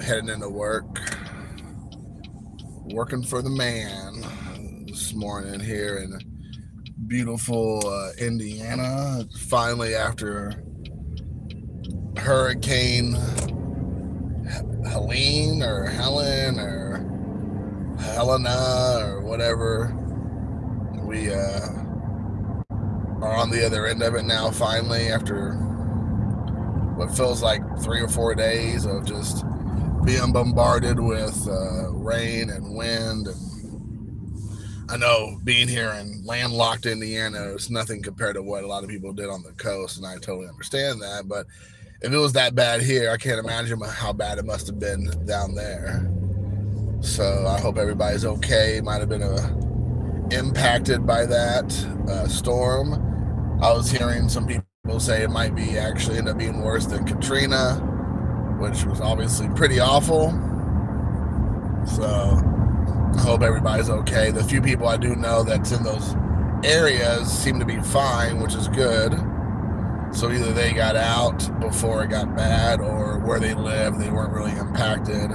heading into work, working for the man this morning here in beautiful Indiana. Finally, after Hurricane Helene or Helen or Helena or whatever, we are on the other end of it now, finally, after what feels like 3 or 4 days of just being bombarded with rain and wind. And I know being here in landlocked Indiana is nothing compared to what a lot of people did on the coast, and I totally understand that. But if it was that bad here, I can't imagine how bad it must have been down there. So I hope everybody's okay. Might have been impacted by that storm. I was hearing some people say it might be actually end up being worse than Katrina, which was obviously pretty awful. So I hope everybody's okay. The few people I do know that's in those areas seem to be fine, which is good. So either they got out before it got bad, or where they live, they weren't really impacted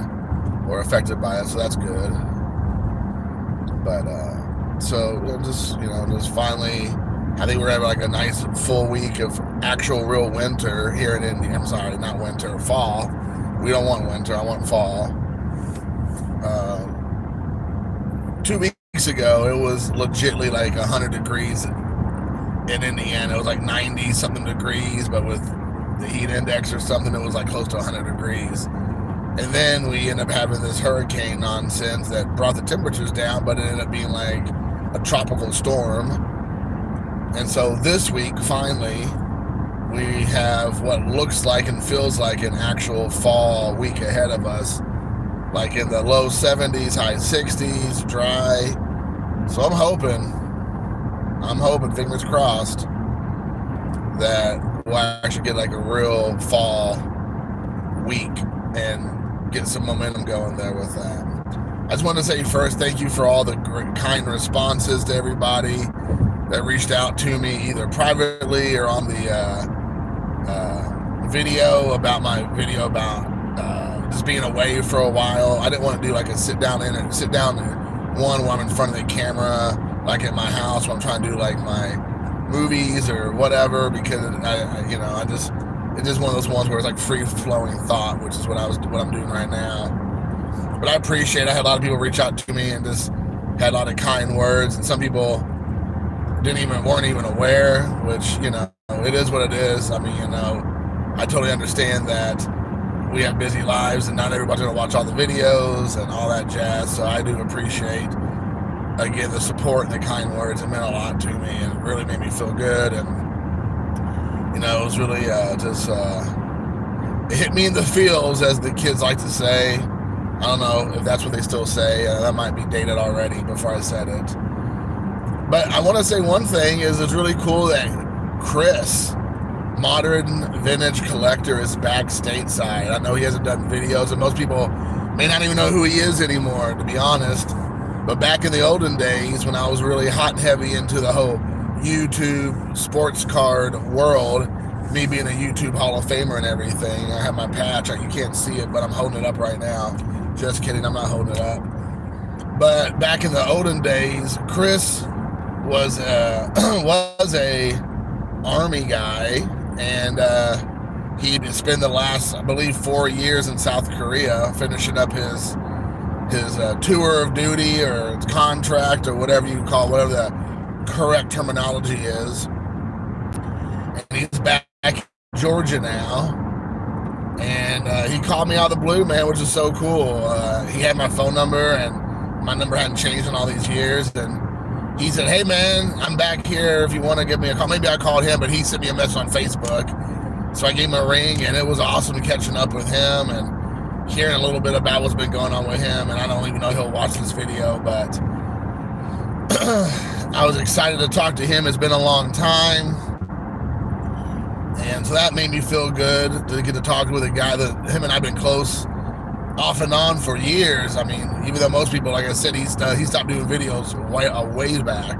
or affected by it. So that's good. But so just finally, I think we're having like a nice full week of actual real winter here in India. I'm sorry, not winter, fall. We don't want winter. I want fall. 2 weeks ago, it was legitly like 100 degrees in Indiana. It was like 90 something degrees, but with the heat index or something, it was like close to 100 degrees. And then we ended up having this hurricane nonsense that brought the temperatures down, but it ended up being like a tropical storm. And so this week, finally, we have what looks like and feels like an actual fall week ahead of us, like in the low 70s, high 60s, dry. So I'm hoping, fingers crossed, that we'll actually get like a real fall week and get some momentum going there with that. I just want to say first, thank you for all the great, kind responses to everybody that reached out to me either privately or on the video about my video about just being away for a while. I didn't want to do like a sit down one while I'm in front of the camera, like at my house when I'm trying to do like my movies or whatever, because it's just one of those ones where it's like free flowing thought, which is what I'm doing right now. But I appreciate it. I had a lot of people reach out to me and just had a lot of kind words, and some people weren't even aware, which, it is what it is. I mean, I totally understand that we have busy lives and not everybody's going to watch all the videos and all that jazz. So I do appreciate, again, the support and the kind words. It meant a lot to me, and it really made me feel good. And, it was really it hit me in the feels, as the kids like to say. I don't know if that's what they still say. That might be dated already before I said it. But I want to say one thing is it's really cool that Chris, Modern Vintage Collector, is back stateside. I know he hasn't done videos, and most people may not even know who he is anymore, to be honest. But back in the olden days, when I was really hot and heavy into the whole YouTube sports card world, me being a YouTube Hall of Famer and everything, I have my patch. You can't see it, but I'm holding it up right now. Just kidding, I'm not holding it up. But back in the olden days, Chris was a Army guy, and he'd spent the last, I believe, 4 years in South Korea finishing up his tour of duty or contract or whatever you call it, whatever the correct terminology is. And he's back in Georgia now, and he called me out of the blue, man, which is so cool. He had my phone number, and my number hadn't changed in all these years, and he said, "Hey, man, I'm back here if you want to give me a call." Maybe I called him, but he sent me a message on Facebook. So I gave him a ring, and it was awesome catching up with him and hearing a little bit about what's been going on with him. And I don't even know if he'll watch this video, but I was excited to talk to him. It's been a long time. And so that made me feel good to get to talk with a guy that him and I have been close off and on for years. I mean, even though most people, like I said, he stopped doing videos a ways back.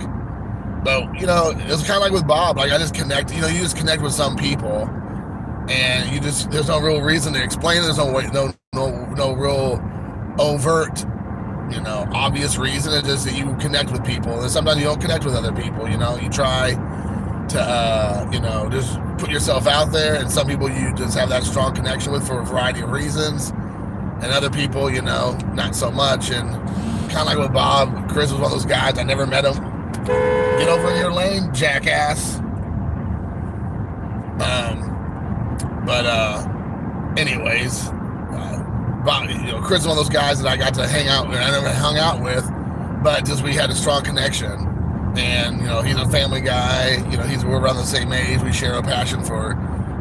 But, it's kind of like with Bob. Like, I just connect, you just connect with some people and there's no real reason to explain it. There's no real overt, obvious reason. It's just that you connect with people, and sometimes you don't connect with other people. You try to just put yourself out there, and some people you just have that strong connection with for a variety of reasons, and other people, not so much. And kind of like with Bob, Chris was one of those guys. I never met him. Get over in your lane, jackass. Anyways, Bob, Chris is one of those guys that I got to hang out with. I never hung out with, but just we had a strong connection. And he's a family guy. We're around the same age. We share a passion for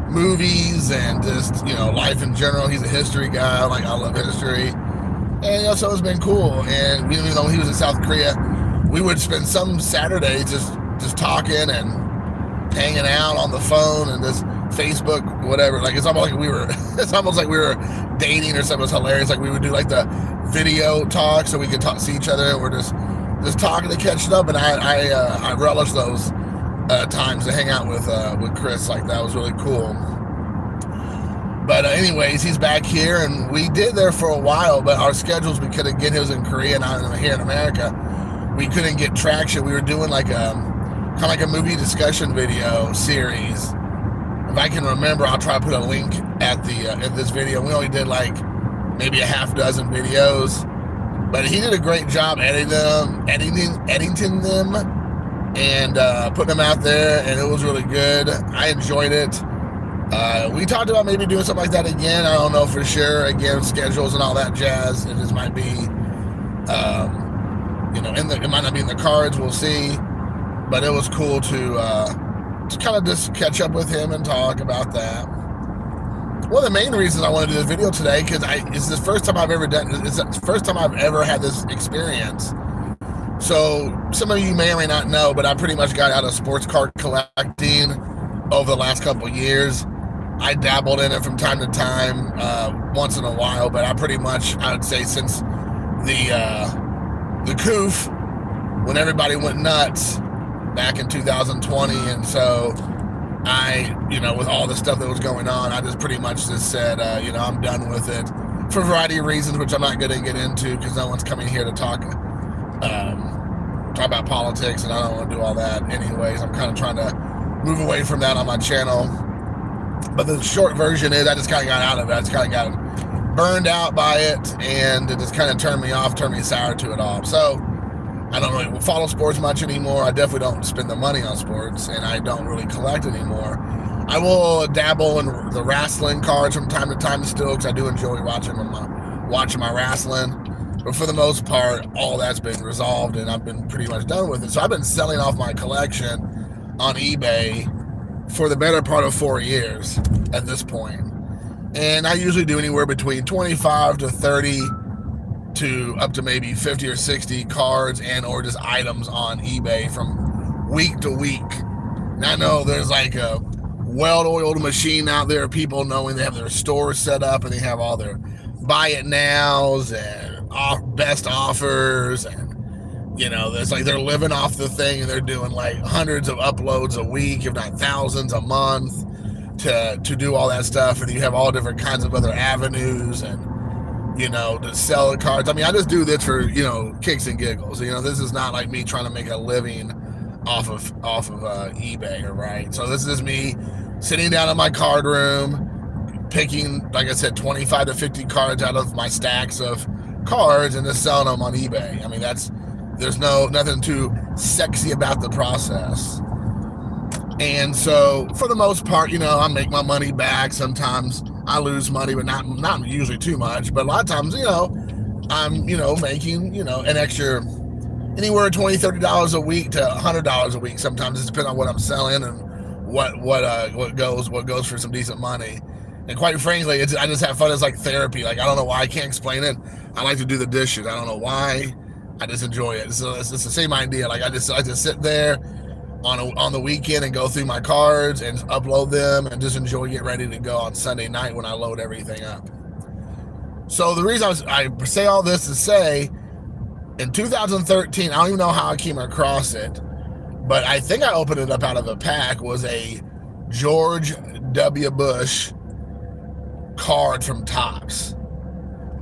movies and just life in general. He's a history guy. I love history, and so it's been cool. And even though he was in South Korea, we would spend some Saturdays just talking and hanging out on the phone and just Facebook, whatever. It's almost like we were dating or something. It was hilarious. We would do the video talk so we could see each other, and we're just talking to catch up. And I relish those times to hang out with Chris. That was really cool. But anyways, he's back here, and we did there for a while, but our schedules, we couldn't get. He was in Korea and I'm here in America. We couldn't get traction. We were doing kind of like a movie discussion video series. If I can remember, I'll try to put a link at this video. We only did maybe a half dozen videos, but he did a great job editing them, and putting them out there, and it was really good. I enjoyed it. We talked about maybe doing something like that again. I don't know for sure. Again, schedules and all that jazz. It just might be, it might not be in the cards. We'll see. But it was cool to kind of just catch up with him and talk about that. One of the main reasons I want to do this video today, because it's the first time I've ever it's the first time I've ever had this experience. So some of you may or may not know, but I pretty much got out of sports car collecting over the last couple of years. I dabbled in it from time to time, once in a while, but I would say since the COOF, when everybody went nuts back in 2020, and so I, with all the stuff that was going on, I just pretty much just said, I'm done with it for a variety of reasons, which I'm not going to get into because no one's coming here to talk about politics, and I don't want to do all that anyways. I'm kind of trying to move away from that on my channel. But the short version is I just kind of got out of it. I just kind of got burned out by it, and it just kind of turned me sour to it all. So I don't really follow sports much anymore. I definitely don't spend the money on sports, and I don't really collect anymore. I will dabble in the wrestling cards from time to time still, because I do enjoy watching my wrestling. But for the most part, all that's been resolved, and I've been pretty much done with it. So I've been selling off my collection on eBay for the better part of 4 years at this point. And I usually do anywhere between 25 to 30 to up to maybe 50 or 60 cards and or just items on eBay from week to week. And I know there's a well-oiled machine out there, people knowing they have their stores set up and they have all their buy it nows and best offers, and it's they're living off the thing, and they're doing hundreds of uploads a week, if not thousands a month, to do all that stuff. And you have all different kinds of other avenues, and to sell the cards. I mean, I just do this for kicks and giggles. This is not like me trying to make a living off of eBay, right? So this is me sitting down in my card room, picking, like I said, 25 to 50 cards out of my stacks of cards and just selling them on eBay. I mean, there's nothing too sexy about the process. And so for the most part, I make my money back. Sometimes I lose money, but not usually too much. But a lot of times, I'm, making, an extra anywhere $20, $30 a week to $100 a week. Sometimes it depends on what I'm selling and what goes for some decent money. And quite frankly, I just have fun. It's like therapy. I don't know why. I can't explain it. I like to do the dishes. I don't know why. I just enjoy it. So it's the same idea. I just sit there on the weekend and go through my cards and upload them and just enjoy, get ready to go on Sunday night when I load everything up. So the reason I say all this is say, in 2013, I don't even know how I came across it, but I think I opened it up out of a pack, was a George W. Bush card from Topps.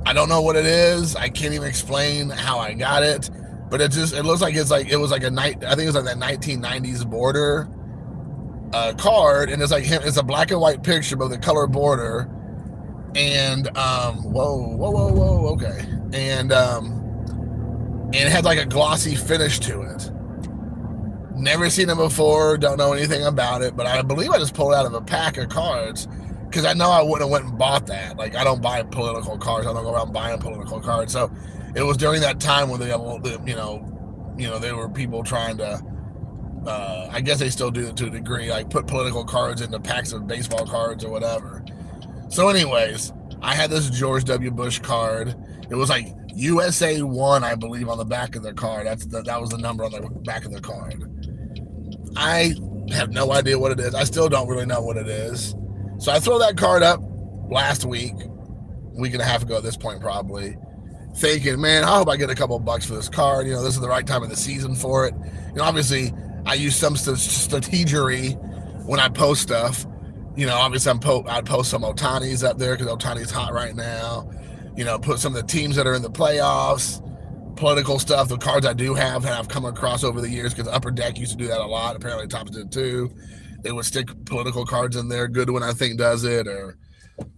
I don't know what it is. I can't even explain how I got it, but it looks like it was like a night. I think it was like that 1990s border card, and it's like him. It's a black and white picture, but with a color border. And whoa, okay. And it had like a glossy finish to it. Never seen it before. Don't know anything about it, but I believe I just pulled it out of a pack of cards. Because I know I wouldn't have went and bought that. Like, I don't buy political cards. I don't go around buying political cards. So it was during that time when there were people trying to, I guess they still do it to a degree, like put political cards into packs of baseball cards or whatever. So anyways, I had this George W. Bush card. It was like USA 1, I believe, on the back of the card. That was the number on the back of the card. I have no idea what it is. I still don't really know what it is. So I throw that card up last week and a half ago at this point probably, thinking, man, I hope I get a couple bucks for this card. This is the right time of the season for it. Obviously, I use some strategery when I post stuff. Obviously, I'd post some Ohtani's up there because Ohtani's hot right now. Put some of the teams that are in the playoffs, political stuff, the cards I do have that I've come across over the years because Upper Deck used to do that a lot. Apparently, Topps did too. They would stick political cards in there. Goodwin, I think, does it, or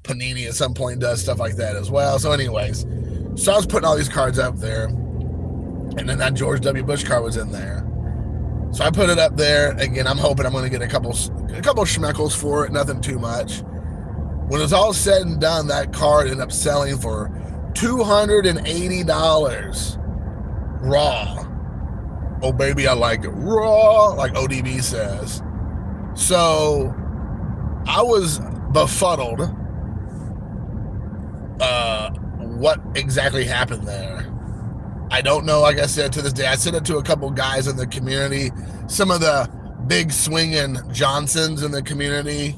Panini at some point does stuff like that as well. So anyways, I was putting all these cards up there, and then that George W. Bush card was in there. So I put it up there. Again, I'm hoping I'm going to get a couple schmeckles for it, nothing too much. When it's all said and done, that card ended up selling for $280 raw. Oh, baby, I like it raw, like ODB says. So I was befuddled what exactly happened there. I don't know. Like I said, to this day, I sent it to a couple guys in the community, some of the big swinging Johnsons in the community,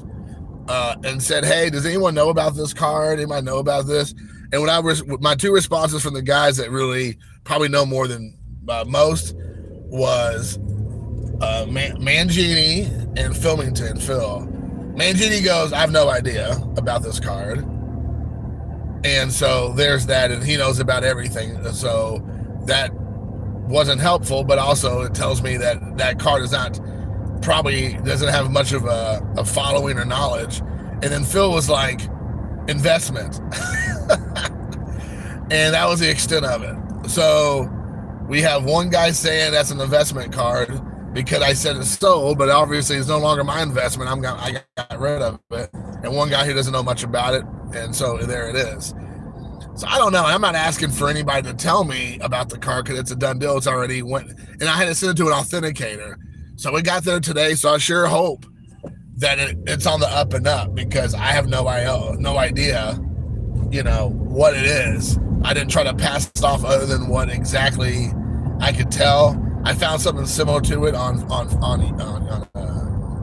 and said, hey, does anyone know about this card? Anybody know about this? And my two responses from the guys that really probably know more than most was Mangini and Filmington Phil. Mangini goes, I have no idea about this card. And so there's that, and he knows about everything. So that wasn't helpful, but also it tells me that that card probably doesn't have much of a following or knowledge. And then Phil was like, investment. And that was the extent of it. So we have one guy saying that's an investment card because I said it's sold, but obviously it's no longer my investment. I got rid of it. And one guy who doesn't know much about it, and so there it is. So I don't know. I'm not asking for anybody to tell me about the card because it's a done deal. It's already went, and I had to send it to an authenticator. So it got there today. So I sure hope that it's on the up and up because I have no idea, what it is. I didn't try to pass it off other than what exactly I could tell. I found something similar to it on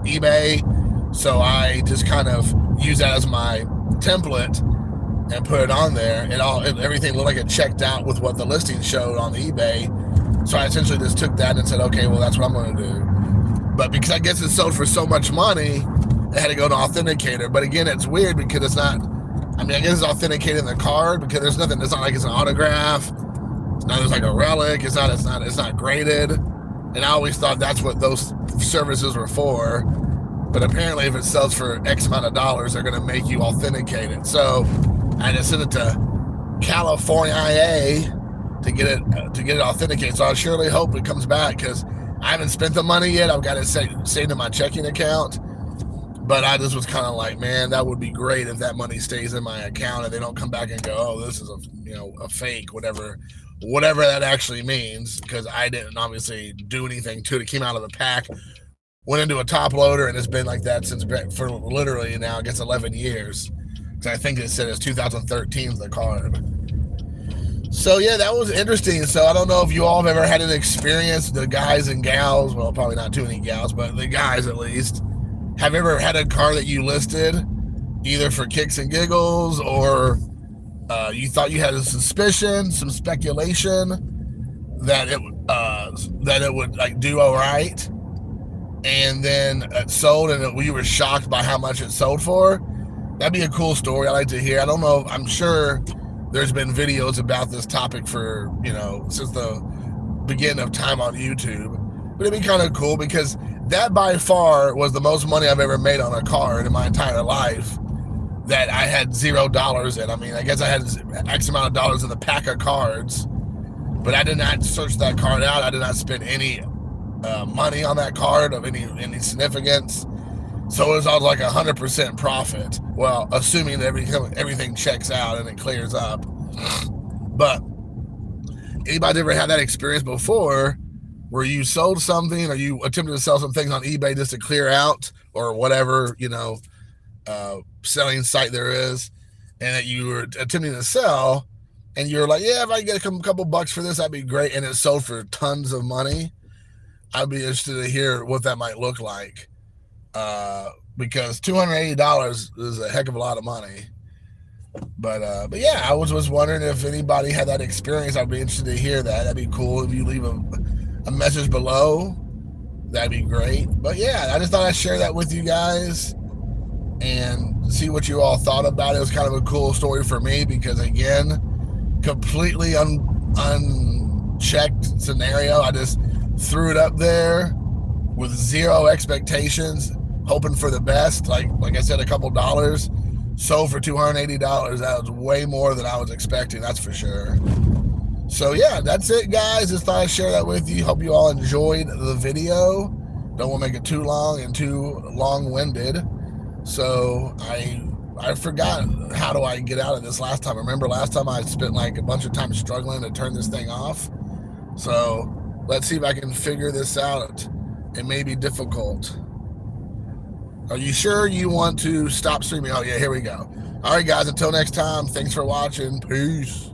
eBay, so I just kind of use that as my template and put it on there. Everything looked like it checked out with what the listing showed on eBay, so I essentially just took that and said, okay, well, that's what I'm going to do. But because I guess it sold for so much money, I had to go to authenticator. But again, it's weird because it's not. I guess it's authenticating the card because there's nothing. It's not like it's an autograph. It's not like a relic. It's not graded. And I always thought that's what those services were for. But apparently, if it sells for X amount of dollars, they're going to make you authenticate it. So I just sent it to California IA to get it authenticated. So I surely hope it comes back because I haven't spent the money yet. I've got it saved in my checking account. But I just was kind of like, man, that would be great if that money stays in my account and they don't come back and go, oh, this is a fake, whatever that actually means, because I didn't obviously do anything to it. It came out of the pack, went into a top loader, and it's been like that for literally now, I guess, 11 years. Because I think it said it's 2013 the card. So yeah, that was interesting. So I don't know if you all have ever had an experience, the guys and gals, well, probably not too many gals, but the guys at least, have you ever had a car that you listed either for kicks and giggles or you thought you had a suspicion, some speculation that it would like do all right, and then it sold and you were shocked by how much it sold for? That'd be a cool story. I like to hear. I don't know. I'm sure there's been videos about this topic for, since the beginning of time on YouTube. But it'd be kind of cool because that by far was the most money I've ever made on a card in my entire life that I had $0 in. I mean, I guess I had X amount of dollars in the pack of cards, but I did not search that card out. I did not spend any money on that card of any significance. So it was all like 100% profit. Well, assuming that everything checks out and it clears up. But anybody ever had that experience before where you sold something or you attempted to sell some things on eBay just to clear out or whatever, selling site there is, and that you were attempting to sell and you're like, yeah, if I get a couple bucks for this, that'd be great. And it sold for tons of money. I'd be interested to hear what that might look like. Because $280 is a heck of a lot of money. But yeah, I was wondering if anybody had that experience. I'd be interested to hear that. That'd be cool. If you leave a message below, that'd be great. But yeah, I just thought I'd share that with you guys and see what you all thought about it. It was kind of a cool story for me because, again, completely unchecked scenario. I just threw it up there with zero expectations, hoping for the best. Like I said, a couple dollars. Sold for $280. That was way more than I was expecting, that's for sure. So yeah, that's it, guys. Just thought I'd share that with you. Hope you all enjoyed the video. Don't want to make it too long and too long-winded. So I forgot how do I get out of this last time. Remember last time I spent like a bunch of time struggling to turn this thing off. So let's see if I can figure this out. It may be difficult. Are you sure you want to stop streaming? Oh yeah, here we go. All right, guys, until next time, thanks for watching. Peace.